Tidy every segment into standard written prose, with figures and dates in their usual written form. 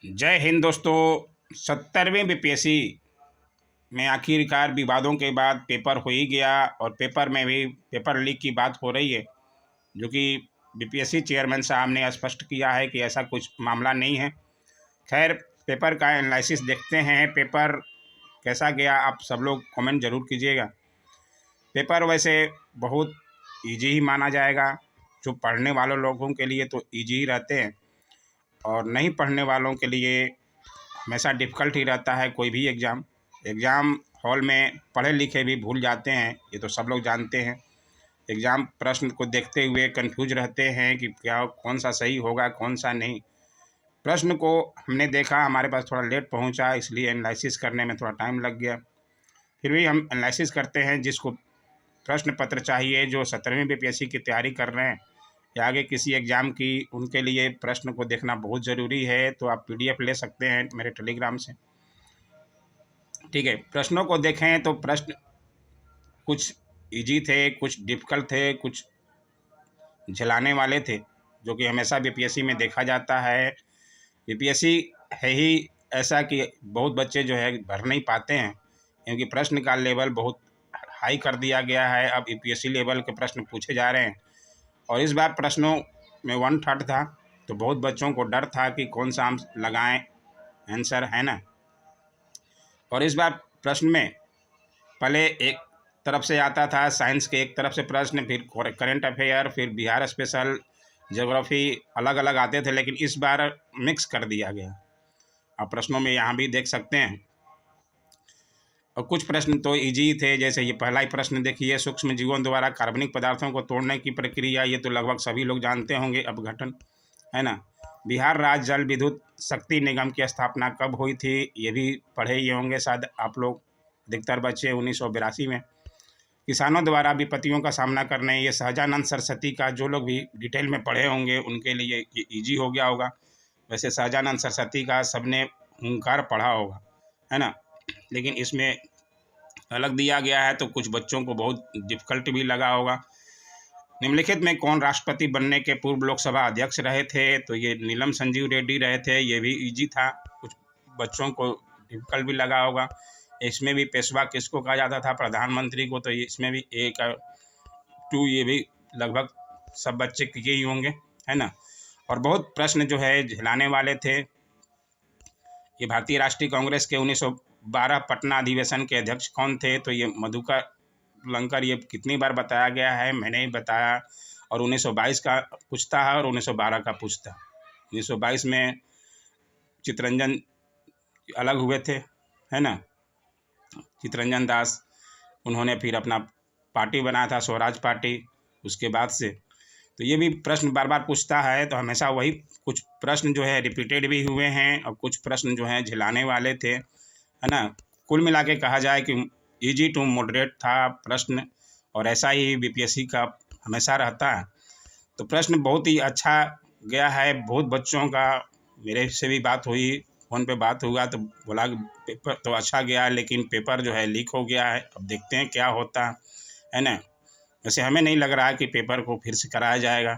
जय हिंद दोस्तों। 70वीं बीपीएससी में आखिरकार विवादों के बाद पेपर हो ही गया और पेपर में भी पेपर लीक की बात हो रही है, जो कि बीपीएससी चेयरमैन साहब ने स्पष्ट किया है कि ऐसा कुछ मामला नहीं है। खैर, पेपर का एनालिसिस देखते हैं। पेपर कैसा गया, आप सब लोग कमेंट ज़रूर कीजिएगा। पेपर वैसे बहुत इजी ही माना जाएगा। जो पढ़ने वालों लोगों के लिए तो इजी ही रहते हैं और नहीं पढ़ने वालों के लिए हमेशा डिफ़िकल्ट ही रहता है कोई भी एग्ज़ाम हॉल में पढ़े लिखे भी भूल जाते हैं, ये तो सब लोग जानते हैं। एग्ज़ाम प्रश्न को देखते हुए कंफ्यूज रहते हैं कि क्या कौन सा सही होगा कौन सा नहीं। प्रश्न को हमने देखा, हमारे पास थोड़ा लेट पहुंचा, इसलिए एनालिसिस करने में थोड़ा टाइम लग गया। फिर भी हम एनालिसिस करते हैं। जिसको प्रश्न पत्र चाहिए, जो 17वीं बीपीएससी की तैयारी कर रहे हैं या आगे किसी एग्ज़ाम की, उनके लिए प्रश्न को देखना बहुत ज़रूरी है। तो आप पीडीएफ ले सकते हैं मेरे टेलीग्राम से। ठीक है, प्रश्नों को देखें तो प्रश्न कुछ इजी थे, कुछ डिफ़िकल्ट थे, कुछ झेलाने वाले थे, जो कि हमेशा बीपीएससी में देखा जाता है। बीपीएससी है ही ऐसा कि बहुत बच्चे जो है भर नहीं पाते हैं, क्योंकि प्रश्न का लेवल बहुत हाई कर दिया गया है। अब यूपीएससी लेवल के प्रश्न पूछे जा रहे हैं और इस बार प्रश्नों में 1/3 था, तो बहुत बच्चों को डर था कि कौन सा हम लगाएं आंसर, है ना। और इस बार प्रश्न में पहले एक तरफ से आता था साइंस के एक तरफ से प्रश्न, फिर करंट अफेयर, फिर बिहार स्पेशल, ज्योग्राफी, अलग अलग आते थे, लेकिन इस बार मिक्स कर दिया गया। आप प्रश्नों में यहाँ भी देख सकते हैं। और कुछ प्रश्न तो इजी थे, जैसे ये पहला ही प्रश्न देखिए, सूक्ष्म जीवों द्वारा कार्बनिक पदार्थों को तोड़ने की प्रक्रिया, ये तो लगभग सभी लोग जानते होंगे, अपघटन, है ना। बिहार राज्य जल विद्युत शक्ति निगम की स्थापना कब हुई थी, ये भी पढ़े ही होंगे शायद आप लोग, अधिकतर बच्चे 1982 में। किसानों द्वारा विपत्तियों का सामना करने, ये सहजानंद सरस्वती का, जो लोग भी डिटेल में पढ़े होंगे उनके लिए ये ईजी हो गया होगा। वैसे सहजानंद सरस्वती का सबने हुंकार पढ़ा होगा, है ना, लेकिन इसमें अलग दिया गया है तो कुछ बच्चों को बहुत डिफ़िकल्ट भी लगा होगा। निम्नलिखित में कौन राष्ट्रपति बनने के पूर्व लोकसभा अध्यक्ष रहे थे, तो ये नीलम संजीव रेड्डी रहे थे, ये भी इजी था, कुछ बच्चों को डिफ़िकल्ट भी लगा होगा। इसमें भी पेशवा किसको कहा जाता था, प्रधानमंत्री को, तो इसमें भी 1 और 2 ये भी लगभग सब बच्चे किए ही होंगे, है ना। और बहुत प्रश्न जो है झेलाने वाले थे। ये भारतीय राष्ट्रीय कांग्रेस के 1912 पटना अधिवेशन के अध्यक्ष कौन थे, तो ये मधुकर लंकर, ये कितनी बार बताया गया है, मैंने ही बताया। और 1922 का पूछता है और 1912 का पूछता है। 1922 में चित्तरंजन अलग हुए थे, है ना, चित्तरंजन दास, उन्होंने फिर अपना पार्टी बनाया था, स्वराज पार्टी, उसके बाद से। तो ये भी प्रश्न बार बार पूछता है, तो हमेशा वही कुछ प्रश्न जो है रिपीटेड भी हुए हैं और कुछ प्रश्न जो हैं झिलाने वाले थे, है ना। कुल मिला के कहा जाए कि इजी टू मॉडरेट था प्रश्न, और ऐसा ही बीपीएससी का हमेशा रहता है। तो प्रश्न बहुत ही अच्छा गया है बहुत बच्चों का। मेरे से भी बात हुई, फ़ोन पे बात हुआ, तो बोला कि पेपर तो अच्छा गया, लेकिन पेपर जो है लीक हो गया है, अब देखते हैं क्या होता है ना। वैसे हमें नहीं लग रहा है कि पेपर को फिर से कराया जाएगा।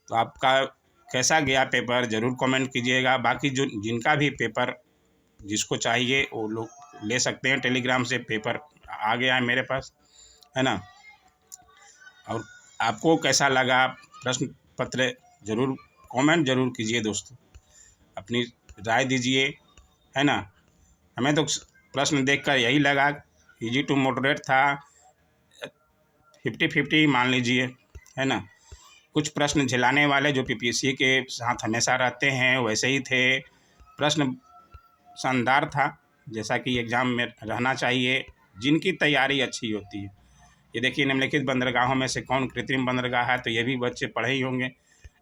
तो आपका कैसा गया पेपर, ज़रूर कमेंट कीजिएगा। बाकी जो जिनका भी पेपर जिसको चाहिए वो लोग ले सकते हैं, टेलीग्राम से पेपर आ गया है मेरे पास, है ना। और आपको कैसा लगा प्रश्न पत्र, ज़रूर कमेंट ज़रूर कीजिए दोस्तों, अपनी राय दीजिए, है ना। हमें तो प्रश्न देखकर यही लगा इजी टू मॉडरेट था, 50-50 मान लीजिए, है ना। कुछ प्रश्न झेलाने वाले जो पीपीएससी के साथ हमेशा रहते हैं वैसे ही थे। प्रश्न शानदार था, जैसा कि एग्ज़ाम में रहना चाहिए, जिनकी तैयारी अच्छी होती है। ये देखिए, निम्नलिखित बंदरगाहों में से कौन कृत्रिम बंदरगाह है, तो ये भी बच्चे पढ़े ही होंगे।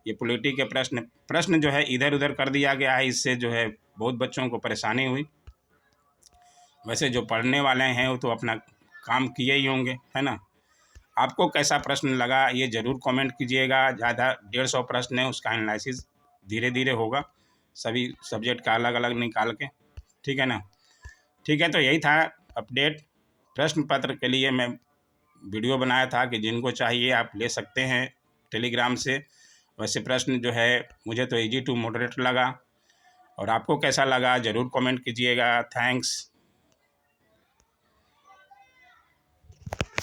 ये पॉलिटी के प्रश्न जो है इधर उधर कर दिया गया है, इससे जो है बहुत बच्चों को परेशानी हुई। वैसे जो पढ़ने वाले हैं वो तो अपना काम किए ही होंगे, है ना। आपको कैसा प्रश्न लगा ये ज़रूर कमेंट कीजिएगा। ज़्यादा 150 प्रश्न है, उसका एनालिसिस धीरे धीरे होगा, सभी सब्जेक्ट का अलग अलग निकाल के, ठीक है ना। ठीक है, तो यही था अपडेट। प्रश्न पत्र के लिए मैं वीडियो बनाया था कि जिनको चाहिए आप ले सकते हैं टेलीग्राम से। वैसे प्रश्न जो है मुझे तो इजी टू मॉडरेट लगा, और आपको कैसा लगा ज़रूर कमेंट कीजिएगा। थैंक्स।